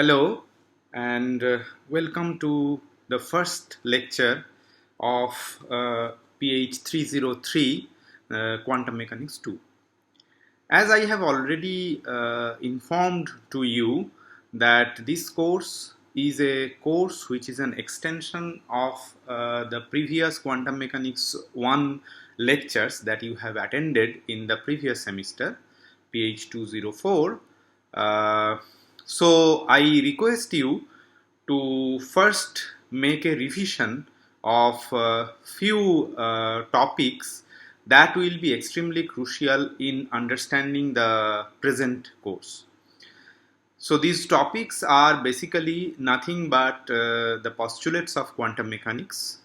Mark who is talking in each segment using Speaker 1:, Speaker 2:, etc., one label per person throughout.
Speaker 1: Hello and welcome to the first lecture of PH 303 Quantum Mechanics 2. As I have already informed to you that this course is a course which is an extension of the previous Quantum Mechanics 1 lectures that you have attended in the previous semester, PH 204. Uh, so I request you to first make a revision of few topics that will be extremely crucial in understanding the present course. So these topics are basically nothing but the postulates of quantum mechanics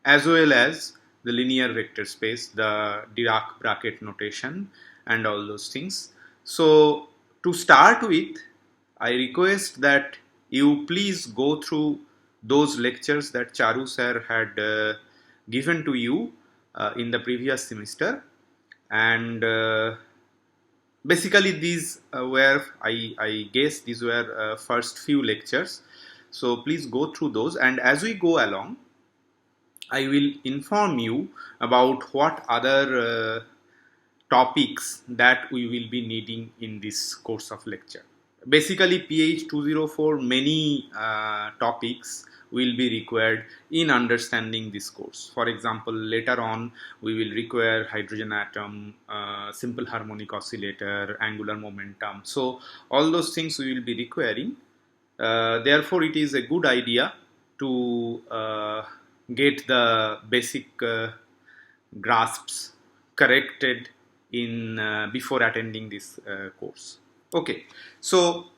Speaker 1: as well as the linear vector space, the Dirac bracket notation and all those things. So to start with, I request that you please go through those lectures that Charu sir had given to you in the previous semester, and basically these were I guess these were first few lectures. So please go through those, and as we go along I will inform you about what other topics that we will be needing in this course of lecture. Basically, PH 204 many topics will be required in understanding this course. For example, later on we will require hydrogen atom, simple harmonic oscillator, angular momentum. So all those things we will be requiring. Therefore, it is a good idea to get the basic grasps corrected in before attending this course. Okay, so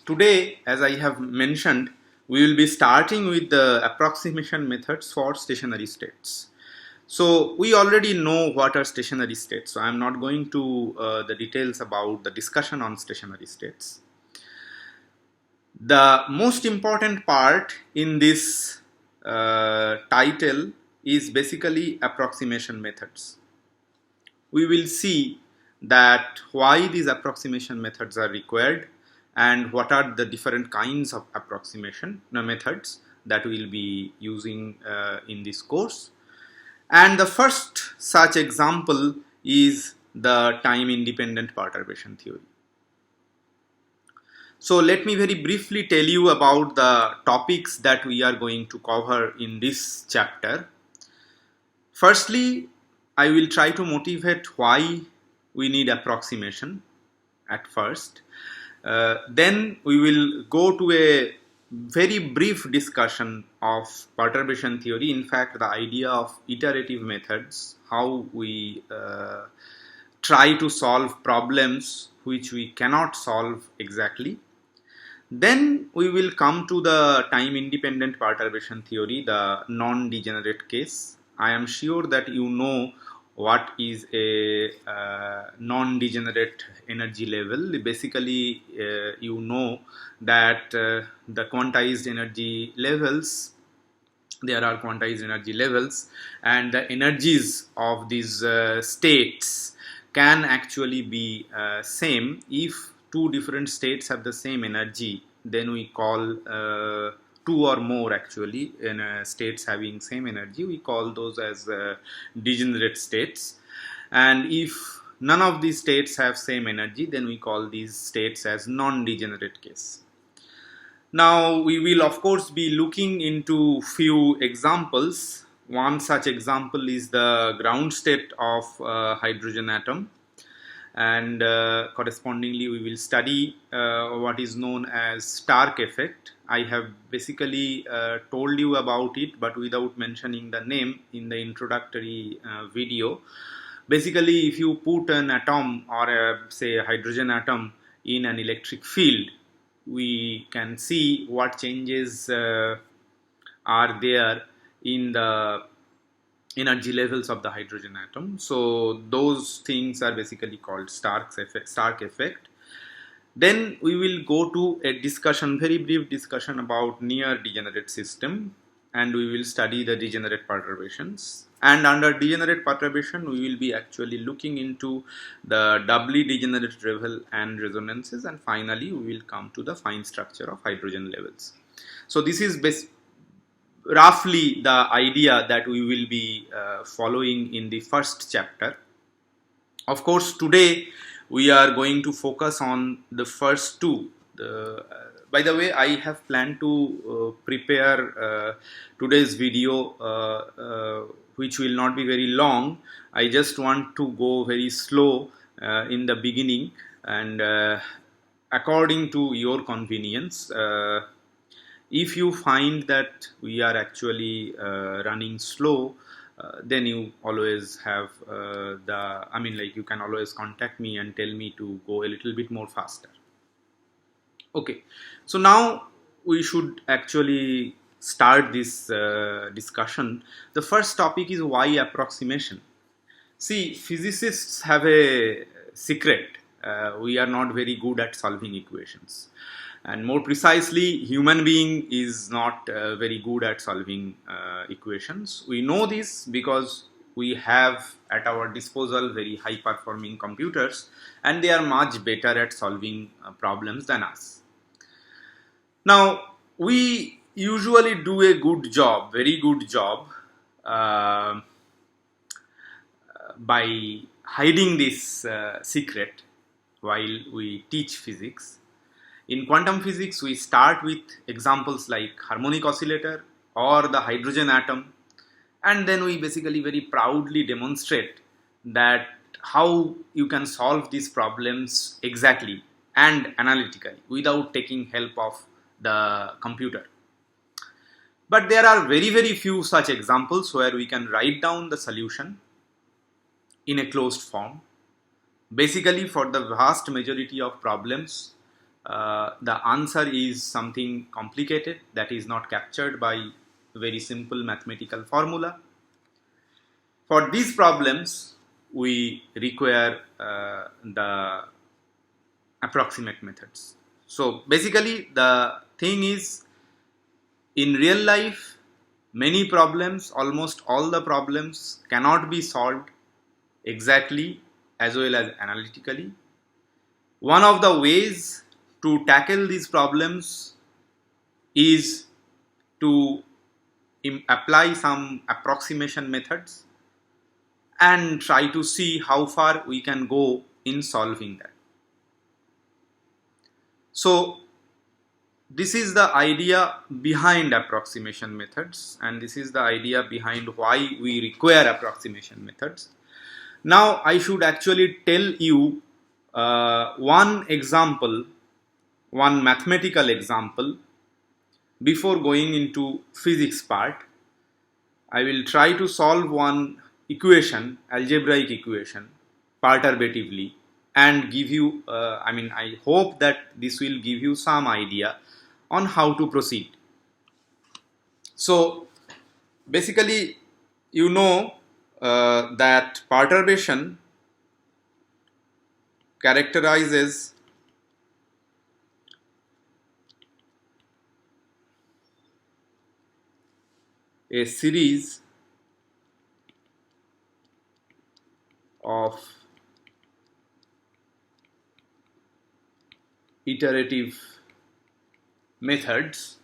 Speaker 1: today, as I have mentioned, we will be starting with the approximation methods for stationary states. So we already know what are stationary states, so I am not going to the details about the discussion on stationary states. The most important part in this title is basically approximation methods. We will see that why these approximation methods are required and what are the different kinds of approximation methods that we will be using in this course. And the first such example is the time independent perturbation theory. So let me very briefly tell you about the topics that we are going to cover in this chapter. Firstly, I will try to motivate why we need approximation at first. Then we will go to a very brief discussion of perturbation theory. In fact, the idea of iterative methods, how we try to solve problems which we cannot solve exactly. Then we will come to the time independent perturbation theory, the non-degenerate case. I am sure that you know what is a non-degenerate energy level. Basically, you know that the quantized energy levels, there are quantized energy levels, and the energies of these states can actually be same. If two different states have the same energy, then we call two or more actually in states having same energy, we call those as degenerate states. And if none of these states have same energy, then we call these states as non-degenerate case. Now we will of course be looking into few examples. One such example is the ground state of hydrogen atom, and correspondingly we will study what is known as Stark effect. I have basically told you about it but without mentioning the name in the introductory video. Basically, if you put an atom or say a hydrogen atom in an electric field, we can see what changes are there in the energy levels of the hydrogen atom. So those things are basically called Stark effect. Then we will go to a discussion, very brief discussion about near degenerate system, and we will study the degenerate perturbations. And under degenerate perturbation, we will be actually looking into the doubly degenerate Revel and resonances, and finally we will come to the fine structure of hydrogen levels. So this is roughly the idea that we will be following in the first chapter. Of course, today we are going to focus on the first two. By the way, I have planned to prepare today's video, which will not be very long. I just want to go very slow in the beginning, and according to your convenience. If you find that we are actually running slow, then you always have you can always contact me and tell me to go a little bit more faster. Okay, so now we should actually start this discussion. The first topic is why approximation. See, physicists have a secret. We are not very good at solving equations. And more precisely, human being is not very good at solving equations. We know this because we have at our disposal very high performing computers, and they are much better at solving problems than us. Now, we usually do a good job, very good job, by hiding this secret while we teach physics. In quantum physics, we start with examples like harmonic oscillator or the hydrogen atom, and then we basically very proudly demonstrate that how you can solve these problems exactly and analytically without taking help of the computer. But there are very, very few such examples where we can write down the solution in a closed form. Basically, for the vast majority of problems, the answer is something complicated that is not captured by very simple mathematical formula. For these problems, we require the approximate methods. So basically, the thing is, in real life, many problems, almost all the problems, cannot be solved exactly as well as analytically. One of the ways to tackle these problems is to apply some approximation methods and try to see how far we can go in solving that. So this is the idea behind approximation methods, and this is the idea behind why we require approximation methods. Now I should actually tell you one example, one mathematical example, before going into physics part. I will try to solve one equation, algebraic equation, perturbatively, and give you, I hope that this will give you some idea on how to proceed. So basically, you know that perturbation characterizes a series of iterative methods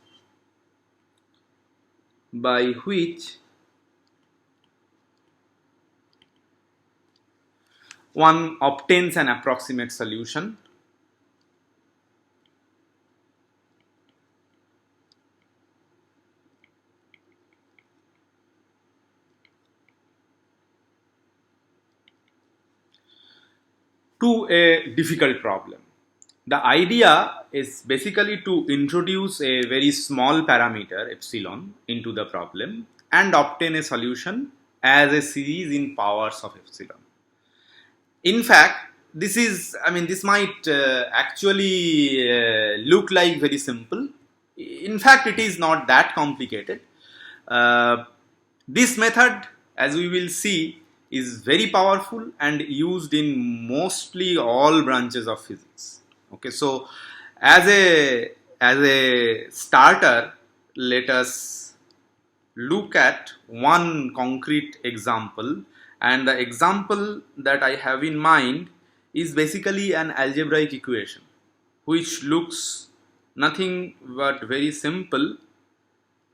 Speaker 1: by which one obtains an approximate solution to a difficult problem. The idea is basically to introduce a very small parameter epsilon into the problem and obtain a solution as a series in powers of epsilon. In fact, this might actually look like very simple. In fact, it is not that complicated. This method, as we will see, is very powerful and used in mostly all branches of physics. Okay, so as a starter, let us look at one concrete example, and the example that I have in mind is basically an algebraic equation which looks nothing but very simple,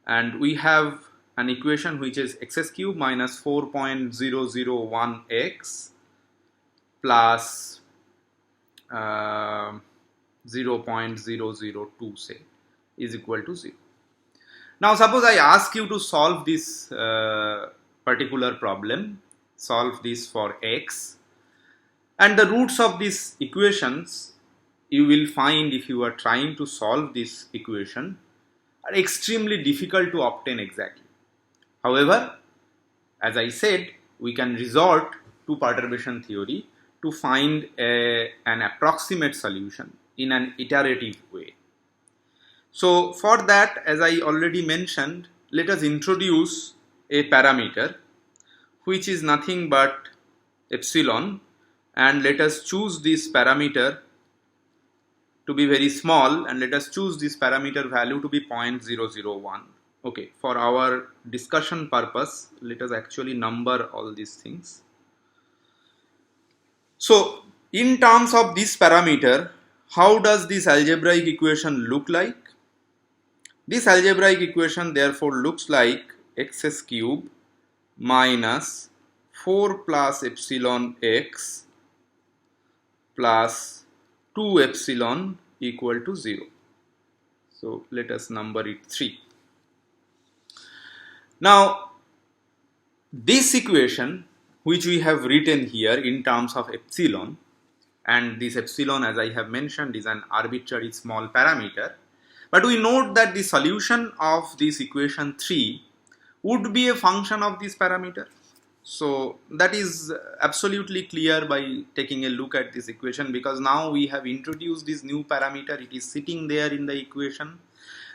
Speaker 1: and we have an equation which is x cube minus 4.001x plus 0.002 say is equal to 0. Now suppose I ask you to solve this particular problem, solve this for x, and the roots of these equations you will find, if you are trying to solve this equation, are extremely difficult to obtain exactly. However, as I said, we can resort to perturbation theory to find an approximate solution in an iterative way. So for that, as I already mentioned, let us introduce a parameter which is nothing but epsilon, and let us choose this parameter to be very small, and let us choose this parameter value to be 0.001. Okay, for our discussion purpose, let us actually number all these things. So in terms of this parameter, how does this algebraic equation look like? This algebraic equation therefore looks like x cube minus 4 plus epsilon x plus 2 epsilon equal to 0. So let us number it 3. Now this equation which we have written here in terms of epsilon, and this epsilon, as I have mentioned, is an arbitrary small parameter, but we note that the solution of this equation 3 would be a function of this parameter. So that is absolutely clear by taking a look at this equation, because now we have introduced this new parameter, it is sitting there in the equation.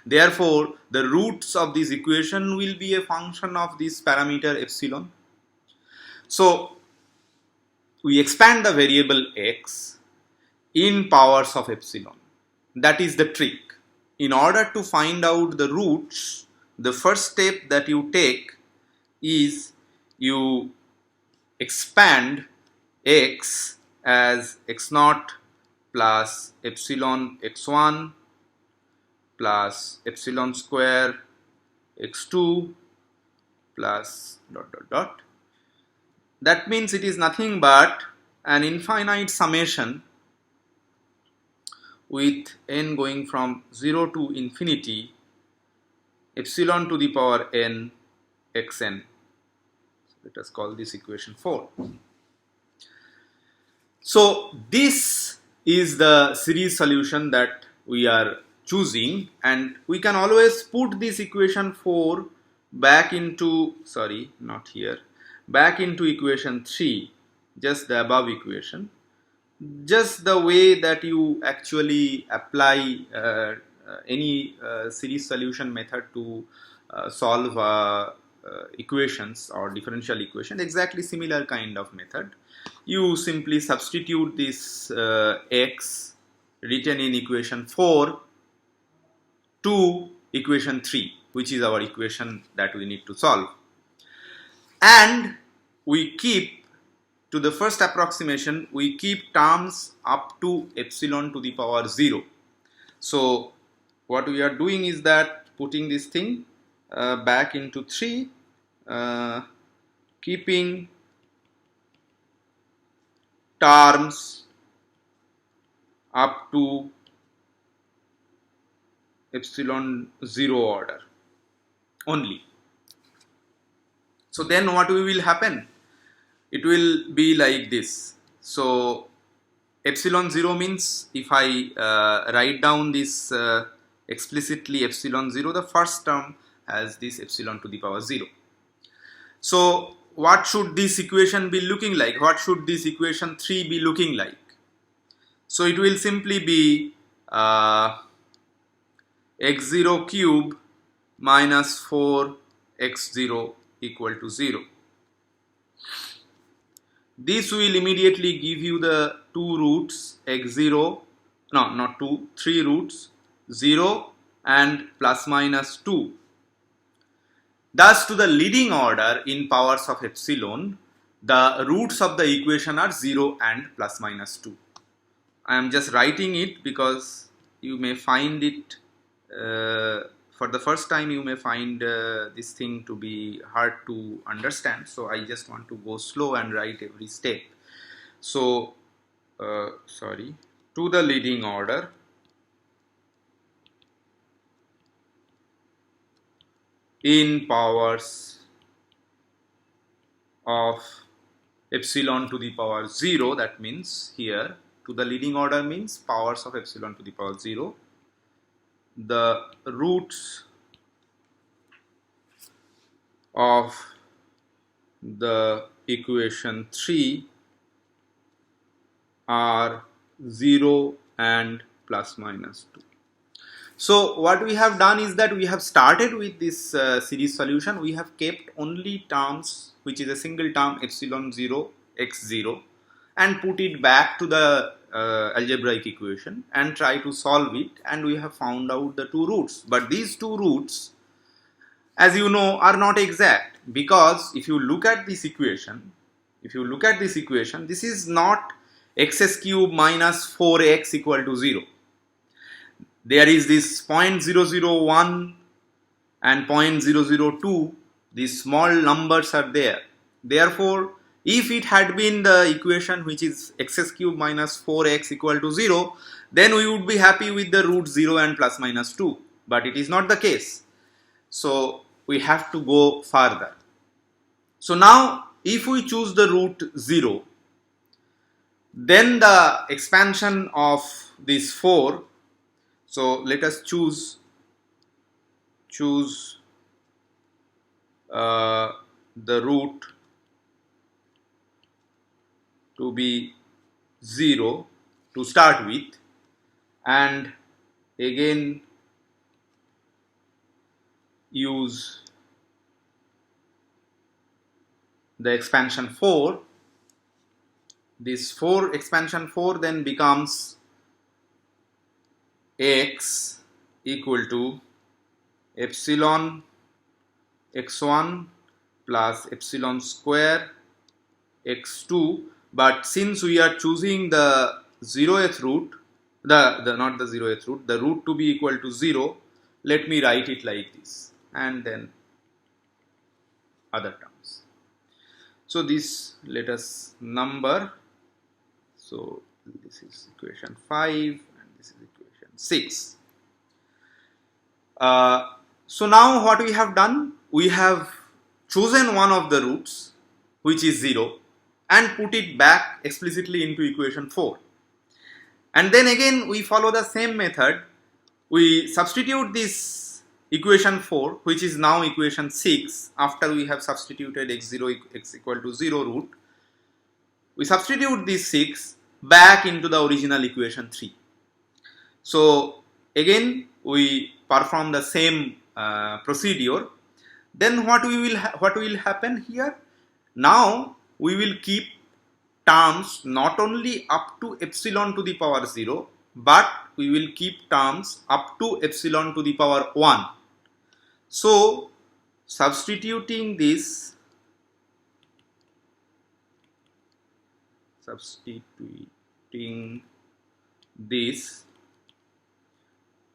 Speaker 1: Therefore, the roots of this equation will be a function of this parameter epsilon. So we expand the variable x in powers of epsilon. That is the trick. In order to find out the roots, the first step that you take is you expand x as x naught plus epsilon x1 plus epsilon square x2 plus dot dot dot. That means it is nothing but an infinite summation with n going from 0 to infinity, epsilon to the power n xn. Let us call this equation 4. So this is the series solution that we are choosing, and we can always put this equation 4 back into, sorry, not here, back into equation 3, just the above equation, just the way that you actually apply any series solution method to solve equations or differential equation, exactly similar kind of method. You simply substitute this x written in equation 4 to equation 3, which is our equation that we need to solve, and we keep, to the first approximation, we keep terms up to epsilon to the power 0. So what we are doing is that putting this thing back into 3, keeping terms up to epsilon 0 order only. So then what will happen? It will be like this. So epsilon 0 means, if I write down this explicitly, epsilon 0, the first term has this epsilon to the power 0. So what should this equation be looking like? What should this equation 3 be looking like? So it will simply be x0 cube minus 4x0 equal to 0. This will immediately give you the two roots x0, no, not two, three roots, 0 and plus minus 2. Thus, to the leading order in powers of epsilon, the roots of the equation are 0 and plus minus 2. I am just writing it because you may find it for the first time, you may find this thing to be hard to understand. So I just want to go slow and write every step. So to the leading order in powers of epsilon to the power 0, that means here to the leading order means powers of epsilon to the power 0, the roots of the equation 3 are 0 and plus minus 2. So what we have done is that we have started with this series solution. We have kept only terms which is a single term epsilon 0 x 0 and put it back to the algebraic equation and try to solve it, and we have found out the two roots. But these two roots, as you know, are not exact, because if you look at this equation, this is not xs cube minus 4x equal to 0. There is this 0.001 and 0.002, these small numbers are there. Therefore, if it had been the equation which is xs cube minus 4x equal to 0, then we would be happy with the root 0 and plus minus 2. But it is not the case. So we have to go further. So now if we choose the root 0, then the expansion of this 4, so let us choose the root to be 0 to start with, and again use the expansion 4. This 4 expansion 4 then becomes x equal to epsilon x1 plus epsilon square x2. But since we are choosing the 0th root, the root to be equal to 0, let me write it like this, and then other terms. So this let us number. So this is equation 5 and this is equation 6. So now what we have done, we have chosen one of the roots which is 0 and put it back explicitly into equation 4. And then again we follow the same method. We substitute this equation 4, which is now equation 6, after we have substituted x0 x equal to 0 root. We substitute this 6 back into the original equation 3. So again we perform the same procedure. Then what will happen here? Now we will keep terms not only up to epsilon to the power 0, but we will keep terms up to epsilon to the power 1. So substituting this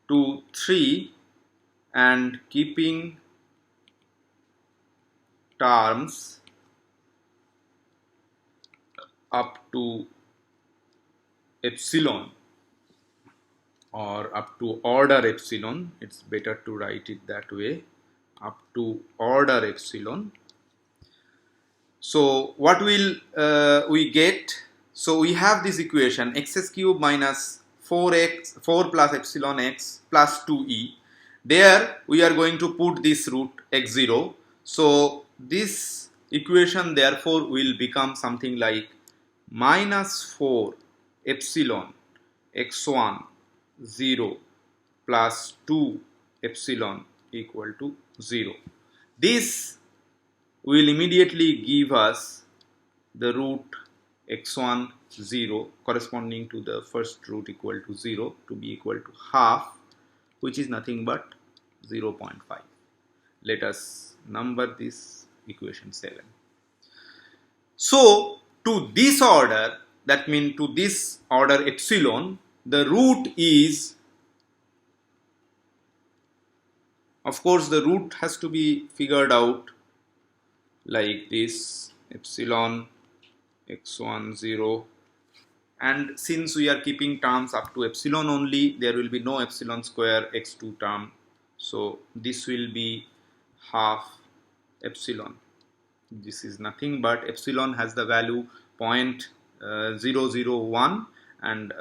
Speaker 1: to 3 and keeping terms up to epsilon or up to order epsilon, it's better to write it that way, up to order epsilon. So what will we get? So we have this equation xs cube minus 4 plus epsilon x plus 2e. There we are going to put this root x0. So this equation therefore will become something like minus 4 epsilon x1 0 plus 2 epsilon equal to 0. This will immediately give us the root x1 0 corresponding to the first root equal to 0 to be equal to half, which is nothing but 0.5. Let us number this equation 7. So to this order, that means to this order epsilon, the root is, of course the root has to be figured out like this, epsilon x1 0, and since we are keeping terms up to epsilon only, there will be no epsilon square x2 term, so this will be half epsilon. This is nothing but epsilon has the value 0.001 and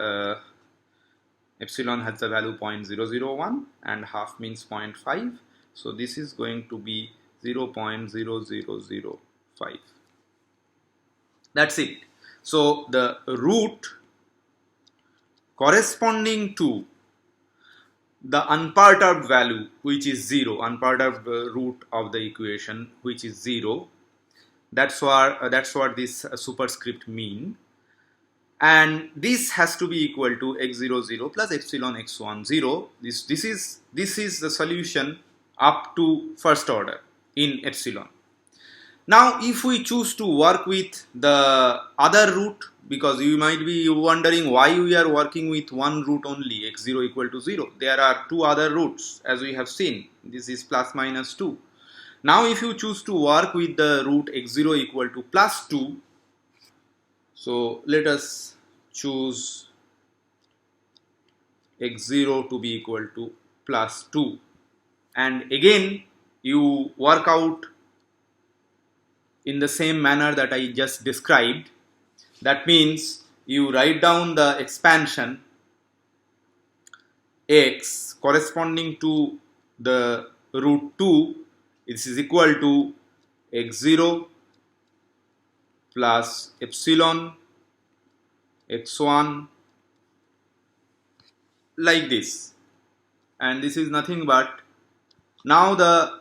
Speaker 1: epsilon has the value 0.001 and half means 0.5, so this is going to be 0.0005. That's it. So the root corresponding to the unperturbed value, which is 0, unperturbed root of the equation, which is 0, that's what this superscript mean, and this has to be equal to x0 0 plus epsilon x1 0. This is the solution up to first order in epsilon. Now if we choose to work with the other root, because you might be wondering why we are working with one root only, x0 equal to 0. There are two other roots as we have seen. This is plus minus 2. Now if you choose to work with the root x0 equal to plus 2, so let us choose x0 to be equal to plus 2, and again you work out in the same manner that I just described. That means you write down the expansion x corresponding to the root 2. This is equal to x0 plus epsilon x1 like this, and this is nothing but, now the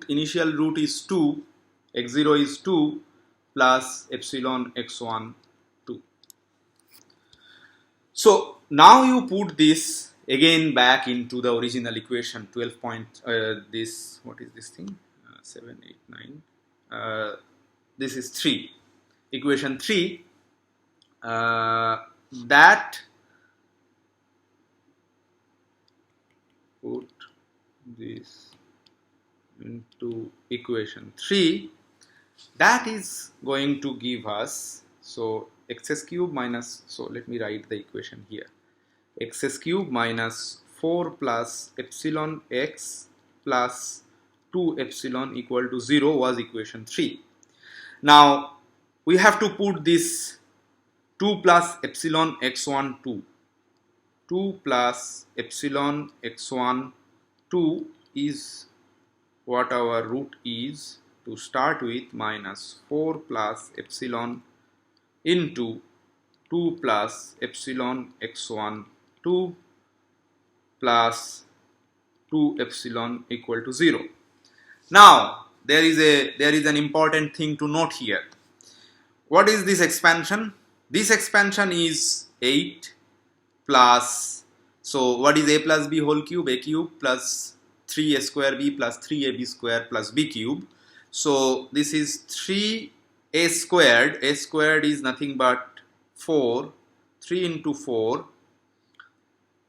Speaker 1: initial root is 2, x0 is 2 plus epsilon x1 2. So now you put this again back into the original equation 12 point, this, what is this thing, 7 8 9, this is 3, equation 3, that put this into equation 3, that is going to give us, so x cube minus, so let me write the equation here, x cube minus 4 plus epsilon x plus 2 epsilon equal to 0 was equation 3. Now we have to put this 2 plus epsilon x1 2 plus epsilon x1 2 is what our root is to start with, minus 4 plus epsilon into 2 plus epsilon x1 2 plus 2 epsilon equal to 0. Now there is an important thing to note here. What is this expansion? This expansion is 8 plus, so what is a plus b whole cube? A cube plus 3a square b plus 3ab square plus b cube. So this is 3a squared. A squared is nothing but 4, 3 into 4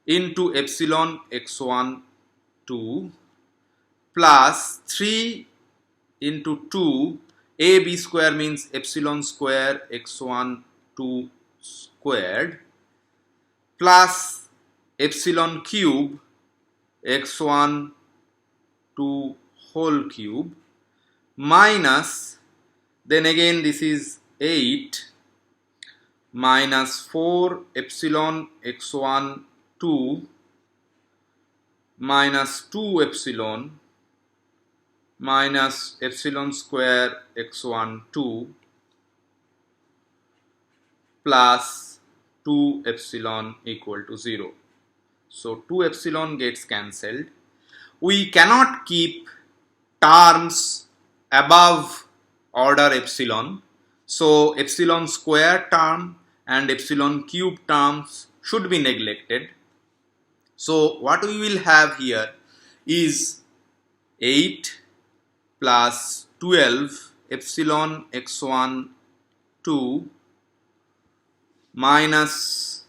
Speaker 1: into epsilon x1 2 plus 3 into 2, ab square means epsilon square x1 2 squared plus epsilon cube x1 2 whole cube minus, then again this is 8 minus 4 epsilon x1 2 minus 2 epsilon minus epsilon square x1 2 plus 2 epsilon equal to 0. So 2 epsilon gets cancelled. We cannot keep terms above order epsilon, so epsilon square term and epsilon cube terms should be neglected. So what we will have here is 8 plus 12 epsilon x1 2 minus,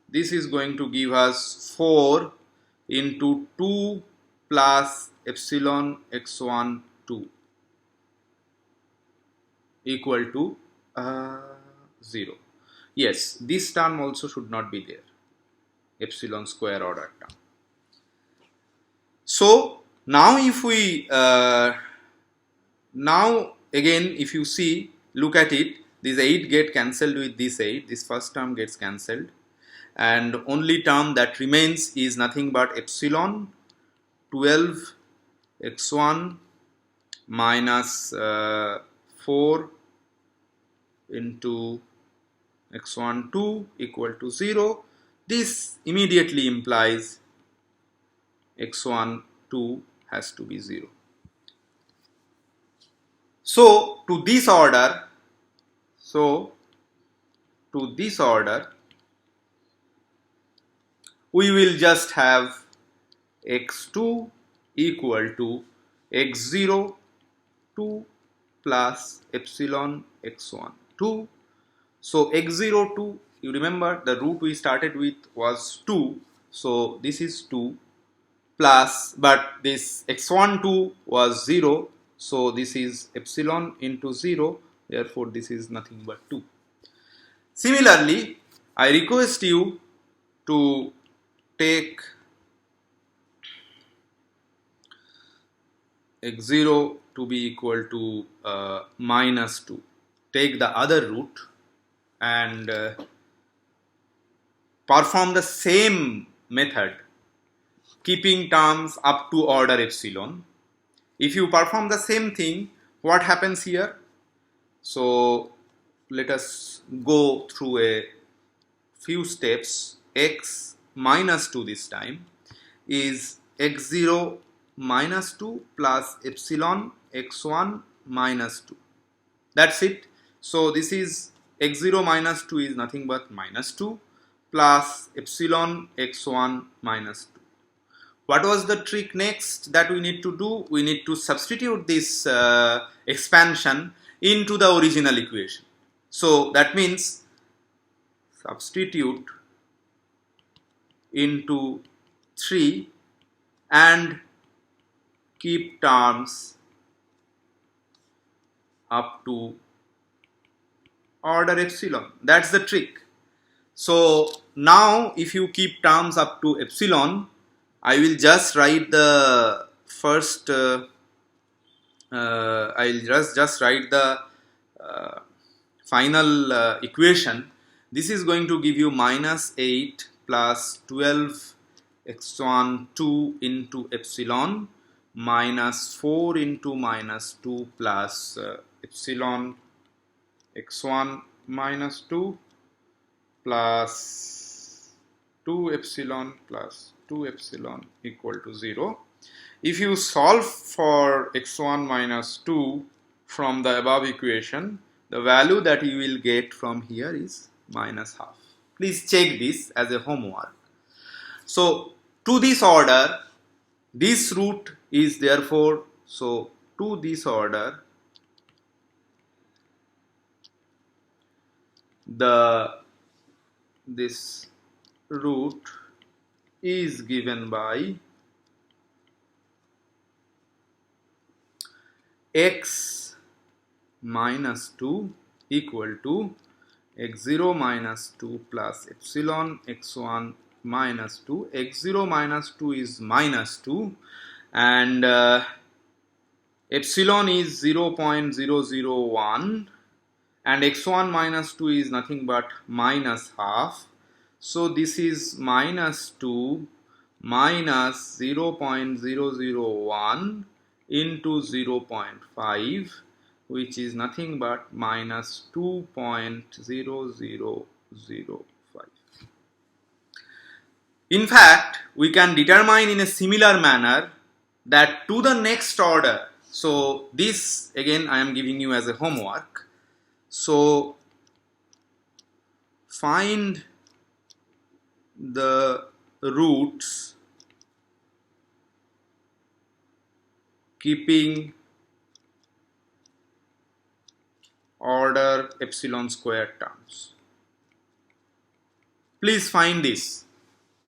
Speaker 1: this is going to give us 4 into 2 plus epsilon x1 2 equal to 0. Yes, this term also should not be there, epsilon square order term. So now if we now again if you see, look at it, this 8 get cancelled with this 8, this first term gets cancelled, and only term that remains is nothing but epsilon 12 x1 minus 4 into x1 2 equal to 0. This immediately implies x1 2 has to be 0. So to this order, we will just have x2 equal to x0 2 plus epsilon x1 2. So x0 2, you remember the root we started with was 2, so this is 2 plus, but this x1 2 was 0, so this is epsilon into 0, therefore this is nothing but 2. Similarly, I request you to take x0 to be equal to minus 2. Take the other root and perform the same method, keeping terms up to order epsilon. If you perform the same thing, what happens here? So let us go through a few steps. X minus 2 this time is x0 minus 2 plus epsilon x1 minus 2. That's it. So this is x0 minus 2 is nothing but minus 2 plus epsilon x1 minus 2. What was the trick next that we need to do? We need to substitute this expansion into the original equation. So that means substitute into 3 and keep terms up to order epsilon. That's the trick. So now if you keep terms up to epsilon, I will just write the first I'll just write the final equation. This is going to give you minus 8 plus 12 x1 2 into epsilon minus 4 into minus 2 plus epsilon x1 minus 2 plus 2 epsilon plus 2 epsilon equal to 0. If you solve for x1 minus 2 from the above equation, the value that you will get from here is minus half. Please check this as a homework. So to this order, this root is therefore, so to this order, this root is given by x minus 2 equal to x0 minus 2 plus epsilon x1 minus 2. x0 minus 2 is minus 2 and epsilon is 0.001 and x1 minus 2 is nothing but minus half. So this is minus 2 minus 0.001 into 0.5, which is nothing but minus 2.0005. In fact, we can determine in a similar manner that to the next order, so this again I am giving you as a homework. So find the roots keeping order epsilon square terms. Please find this.